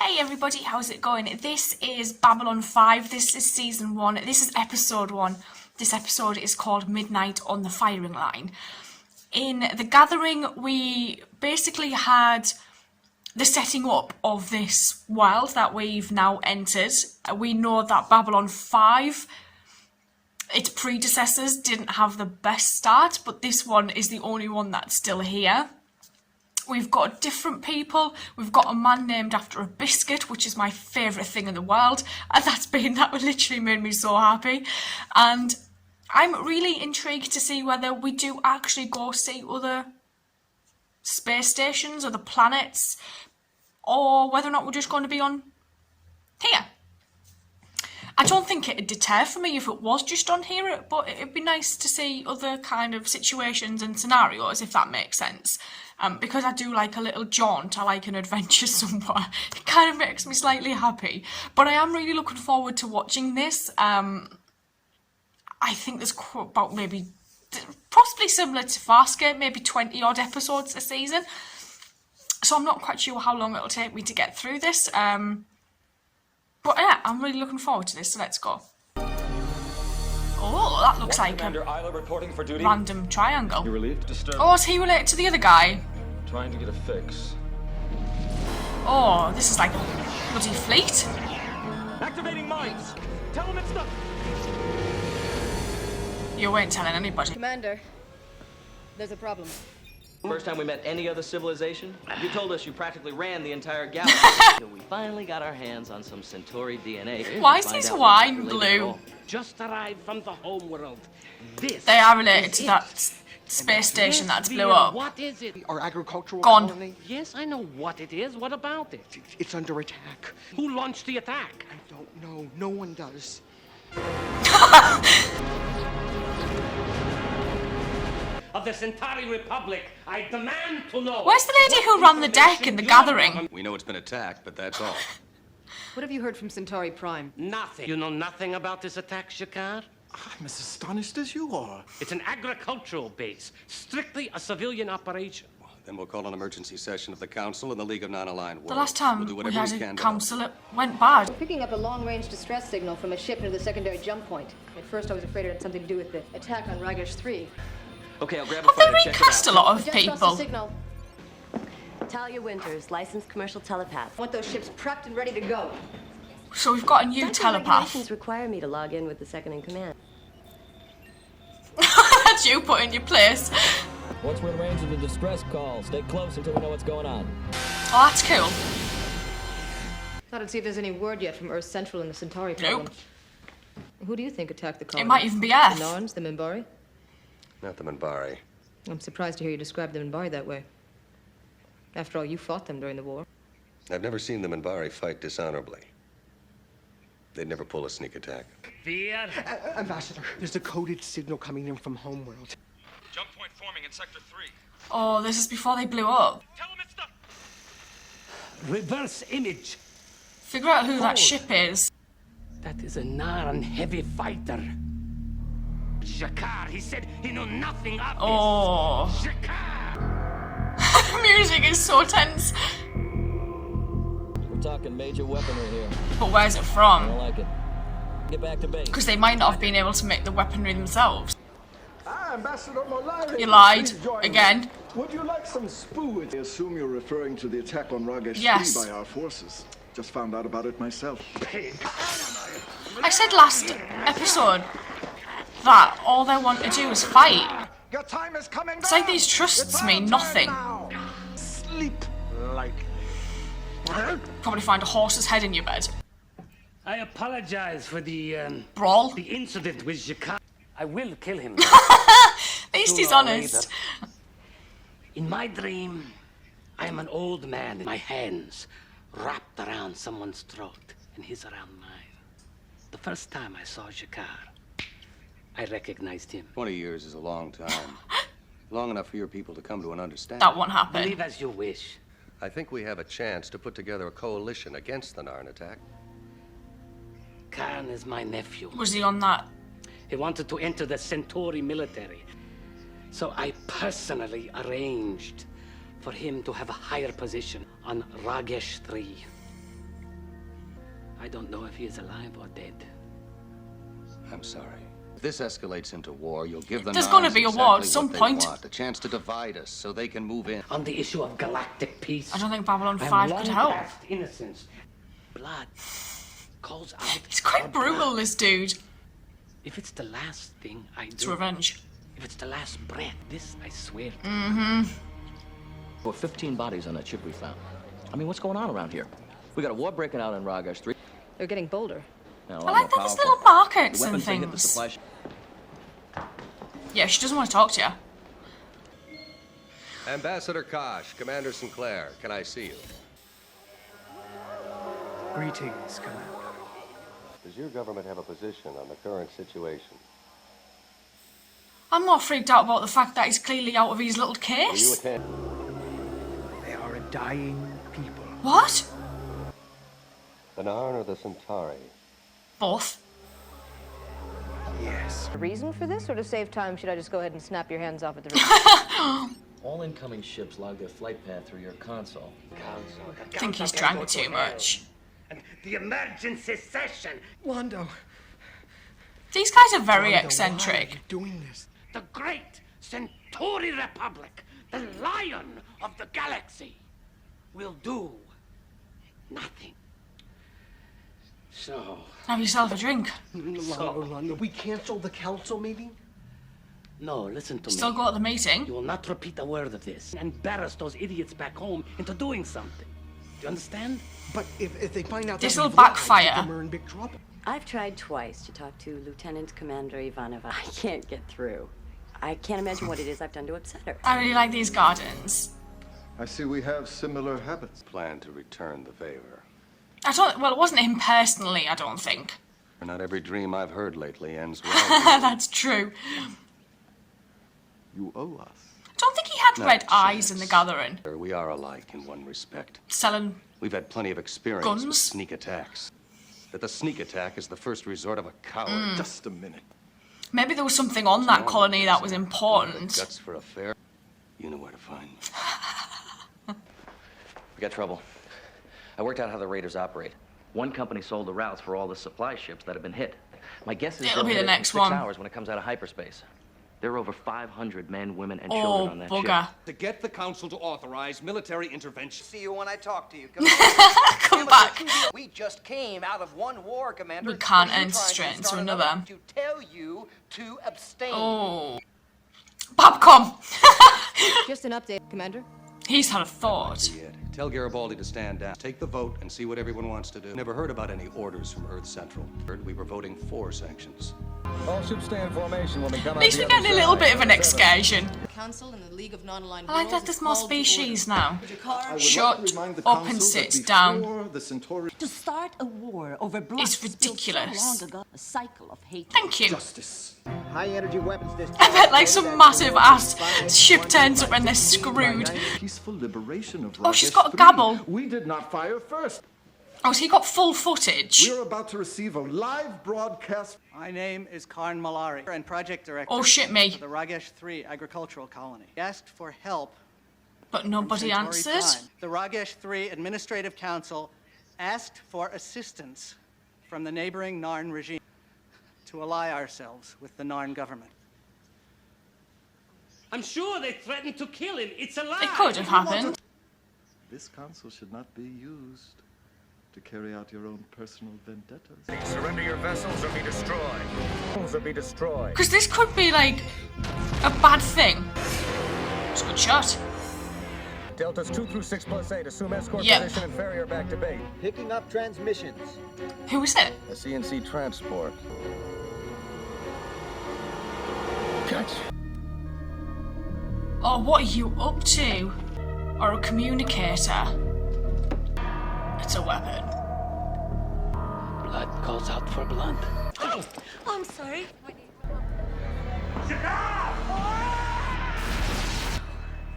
Hey everybody, how's it going? This is Babylon 5, this is Season 1, this is Episode 1. This episode is called Midnight on the Firing Line. In The Gathering, we basically had the setting up of this world that we've now entered. We know that Babylon 5, its predecessors, didn't have the best start, but this one is the only one that's still here. We've got different people. We've got a man named after a biscuit, which is my favourite thing in the world. And that literally made me so happy. And I'm really intrigued to see whether we do actually go see other space stations, other planets, or whether or not we're just going to be on here. I don't think it'd deter for me if it was just on here, but it'd be nice to see other kind of situations and scenarios, if that makes sense. Because I do like a little jaunt, I like an adventure somewhere. It kind of makes me slightly happy. But I am really looking forward to watching this. I think there's about maybe, possibly similar to Farscape, maybe 20 odd episodes a season. So I'm not quite sure how long it'll take me to get through this. But yeah, I'm really looking forward to this, so let's go. Oh, that looks like a reporting for duty. Random triangle. You relieved? Disturbed. Oh, is he related to the other guy? Trying to get a fix. Oh, this is like a bloody fleet. Activating mines. Tell him it's not. You weren't telling anybody. Commander, there's a problem. First time we met any other civilization, you told us you practically ran the entire galaxy. So we finally got our hands on some Centauri DNA. Why is his wine blue? Just arrived from the homeworld. This they are related to that space station that blew up. What is it? Our agricultural Gone. colony? Yes, I know what it is. What about it? It's under attack. Who launched the attack? I don't know. No one does. Of the Centauri Republic, I demand to know. Where's the lady who ran the deck in The Gathering? We know it's been attacked, but that's all. What have you heard from Centauri Prime? Nothing. You know nothing about this attack, Shakar? I'm as astonished as you are. It's an agricultural base, strictly a civilian operation. Then we'll call an emergency session of the Council and the League of Non-Aligned Worlds. The last time we'll do we whatever had we a can to council, it went bad. We're picking up a long-range distress signal from a ship near the secondary jump point. At first I was afraid it had something to do with the attack on Ragesh 3. Okay, I'll grab a Have phone they and check it recast out. a lot of Just lost the people? signal. Talia Winters, licensed commercial telepath. I want those ships prepped and ready to go. So we've got a new Doctor, telepath. regulations require me to log in with the second in command. That's you put in your place. Once we're in range of the distress call, stay close until we know what's going on. Oh, that's cool. Thought I'd see if there's any word yet from Earth Central in the Centauri problem. Nope. Who do you think attacked the colony? It might even be Earth. The Narns, the Minbari? Not the Minbari. I'm surprised to hear you describe the Minbari that way. After all, you fought them during the war. I've never seen the Minbari fight dishonorably. They'd never pull a sneak attack. Fear. Ambassador, there's a coded signal coming in from Homeworld. Jump point forming in Sector 3. Oh, this is before they blew up. Tell him it's not. Reverse image. Figure out who that ship is. That is a Narn heavy fighter. Shakar, he said he knew nothing of Oh. this. Shakar! The music is so tense. We're talking major weaponry here. But where's it I from? don't like it. Get back to base. Because they might not have been able to make the weaponry themselves. Ambassador Molari. You lied. Please join me. Again. Would you like some spoo? I assume you're referring to the attack on Ragesh Yes. 3 by our forces. Just found out about it myself. I said last episode that all they want to do is fight. Your time is coming. It's like these trusts mean nothing. Sleep lightly. Probably find a horse's head in your bed. I apologize for the Brawl. incident with Shakar. I will kill him. At least he's Sooner or honest. later. In my dream, I am an old man, my hands wrapped around someone's throat and his around mine. The first time I saw Shakar, I recognized him. 20 years is a long time. Long enough for your people to come to an understanding. That won't happen. Believe as you wish. I think we have a chance to put together a coalition against the Narn attack. Khan is my nephew. Was he on that? He wanted to enter the Centauri military. So I personally arranged for him to have a higher position on Ragesh 3. I don't know if he is alive or dead. I'm sorry. If this escalates into war, you'll give the There's gonna Narns be a exactly war at some what they point. want, a chance to divide us so they can move in. On the issue of galactic peace, I don't think Babylon I'm 5 long could help. past innocence. Blood calls out. He's quite for brutal, blood. this dude. If it's the last thing I do, It's revenge. if it's the last breath, this I swear. Mm-hmm. There were 15 bodies on that ship we found. I mean, what's going on around here? We got a war breaking out in Ragesh 3. They're getting bolder. Now, I like that there's little markets and hit the things. supply ship. Yeah, she doesn't want to talk to you. Ambassador Kosh, Commander Sinclair, can I see you? Greetings, Commander. Does your government have a position on the current situation? I'm more freaked out about the fact that he's clearly out of his little Will you case. attend? They are a dying people. What? The Narn or the Centauri? Both. Yes. A reason for this, or to save time, should I just go ahead and snap your hands off at the rear? All incoming ships log their flight path through your console. I think he's drank too much. And the emergency session. Wando. These guys are very Wando, why are eccentric. you doing this? The great Centauri Republic, the lion of the galaxy, will do nothing. So, Have yourself a drink. Lando, we cancel the council meeting? no, listen to Still me. go to the meeting. You will not repeat a word of this and embarrass those idiots back home into doing something. Do you understand? But if they find out This that will we've lied, backfire. then we're in big trouble. I've tried twice to talk to Lieutenant Commander Ivanova. I can't get through. I can't imagine what it is I've done to upset her. I really like these gardens. I see we have similar habits. Plan to return the favor. Well, it wasn't him personally, I don't think. Not every dream I've heard lately ends well. That's true. You owe us. I don't think he had Not red a eyes in the chance. gathering. We are alike in one respect. Selling. We've had plenty of experience Guns? with sneak attacks. That the sneak attack is the first resort of a coward. Just a minute. Maybe there was something on that colony that was important. Guts for a fair. You know where to find me. We got trouble. I worked out how the raiders operate. One company sold the routes for all the supply ships that have been hit. My guess is It'll they'll be hit the it in next 6 one. hours when it comes out of hyperspace. There are over 500 men, women, and Oh, children on that bugger. ship. To get the council to authorize military intervention. See you when I talk to you. Come back. We just came out of one war, Commander. We can't What are you enter trying to straight into start another. To tell you to abstain. Oh. Babcom! Just an update, Commander. He's had a thought. Yet. Tell Garibaldi to stand down. Take the vote and see what everyone wants to do. Never heard about any orders from Earth Central. Heard we were voting for sanctions. All ships stay in formation when we come At least we're getting a little bit of an excursion. Council and the League of Non-Aligned I like that Worlds there's is more called to species order. now. I would Shut like to remind the up council and that sit before down. The Centauri To start a war over blood It's ridiculous. so long ago, a cycle of hate. Thank you. justice. High energy weapons discharge. I bet like some massive ass ship turns up and they're screwed. Peaceful liberation of Oh, she's Ragesh got a 3. gabble. We did not fire first. Oh, so he got full footage. We're about to receive a live broadcast. My name is Karn Malari, and project director. Oh, shit me. For the Ragesh 3 agricultural colony. Asked for help. But nobody Centauri answered. Prime. The Ragesh 3 Administrative Council asked for assistance from the neighboring Narn regime to ally ourselves with the Narn government. I'm sure they threatened to kill him. It's a lie. It could have happened. This council should not be used to carry out your own personal vendettas. Surrender your vessels or be destroyed. Vessels or be destroyed. Because this could be like a bad thing. It's a good shot. Deltas 2 through 6 plus 8. Assume escort Yep. position and ferry her back to base. Picking up transmissions. Who is it? A CNC transport. Catch. Oh, what are you up to? Or a communicator? It's a weapon. Blood calls out for blood. Oh, I'm sorry.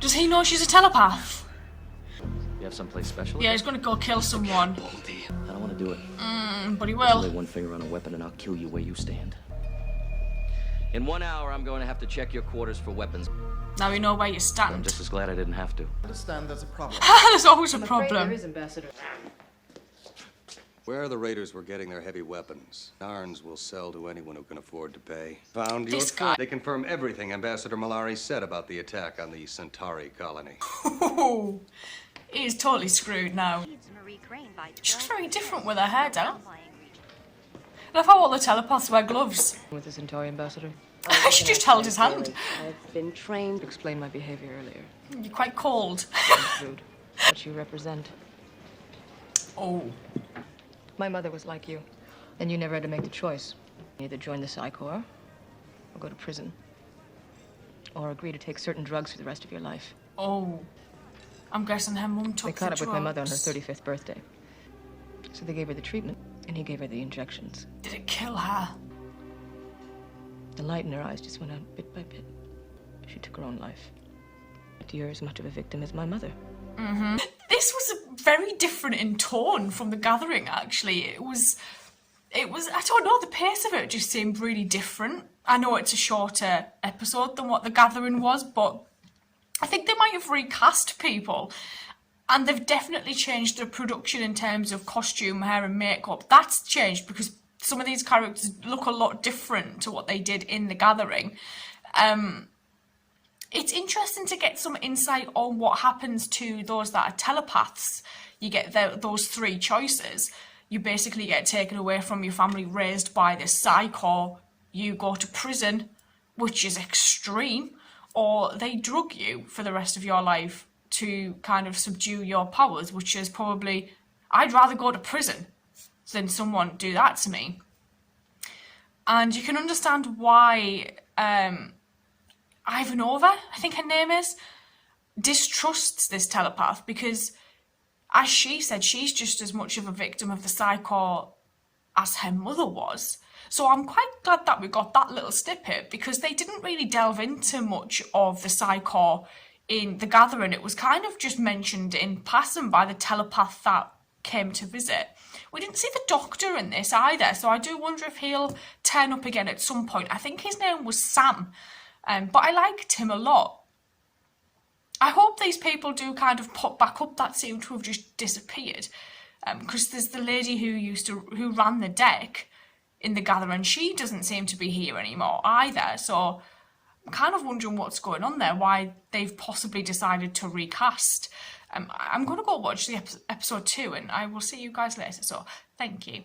Does he know she's a telepath? You have someplace special? Yeah, he's gonna go kill someone. I don't want to do it. But he I'll will. lay one finger on a weapon and I'll kill you where you stand. In 1 hour, I'm going to have to check your quarters for weapons. Now we know where you I'm stand. just as glad I didn't have to. Understand there's a problem. There's always a I'm afraid problem. there is, Ambassador. Where the raiders were getting their heavy weapons, Narns will sell to anyone who can afford to pay. Found your This guy. They confirm everything Ambassador Malari said about the attack on the Centauri colony. He is totally screwed now. She looks very different with her hair down. I love how all the telepaths wear gloves. With the Centauri ambassador. She just held his hand. I've been trained To explain my behavior earlier. You're quite cold. Rude. What you represent. Oh. My mother was like you. And you never had to make the choice. Either join the Psi Corps, or go to prison. Or agree to take certain drugs for the rest of your life. Oh. I'm guessing her mum took They caught the up with my mother on her drugs. 35th birthday. So they gave her the treatment, and he gave her the injections. Did it kill her? The light in her eyes just went out bit by bit. She took her own life. But you're as much of a victim as my mother. Mm-hmm. This was very different in tone from The Gathering, actually. It was, I don't know, the pace of it just seemed really different. I know it's a shorter episode than what The Gathering was, but I think they might have recast people. And they've definitely changed the production in terms of costume, hair and makeup. That's changed because some of these characters look a lot different to what they did in The Gathering. It's interesting to get some insight on what happens to those that are telepaths. You get those three choices. You basically get taken away from your family, raised by the Psi Corps. You go to prison, which is extreme, or they drug you for the rest of your life to kind of subdue your powers, which is probably, I'd rather go to prison than someone do that to me. And you can understand why Ivanova, I think her name is, distrusts this telepath because, as she said, she's just as much of a victim of the Psi Corps as her mother was. So I'm quite glad that we got that little snippet because they didn't really delve into much of the Psi Corps in The Gathering. It was kind of just mentioned in passing by the telepath that came to visit. We didn't see the Doctor in this either, so I do wonder if he'll turn up again at some point. I think his name was Sam, but I liked him a lot. I hope these people do kind of pop back up that seem to have just disappeared, because there's the lady who ran the deck in The Gathering. She doesn't seem to be here anymore either, so I'm kind of wondering what's going on there, why they've possibly decided to recast. I'm going to go watch the episode 2 and I will see you guys later, so thank you.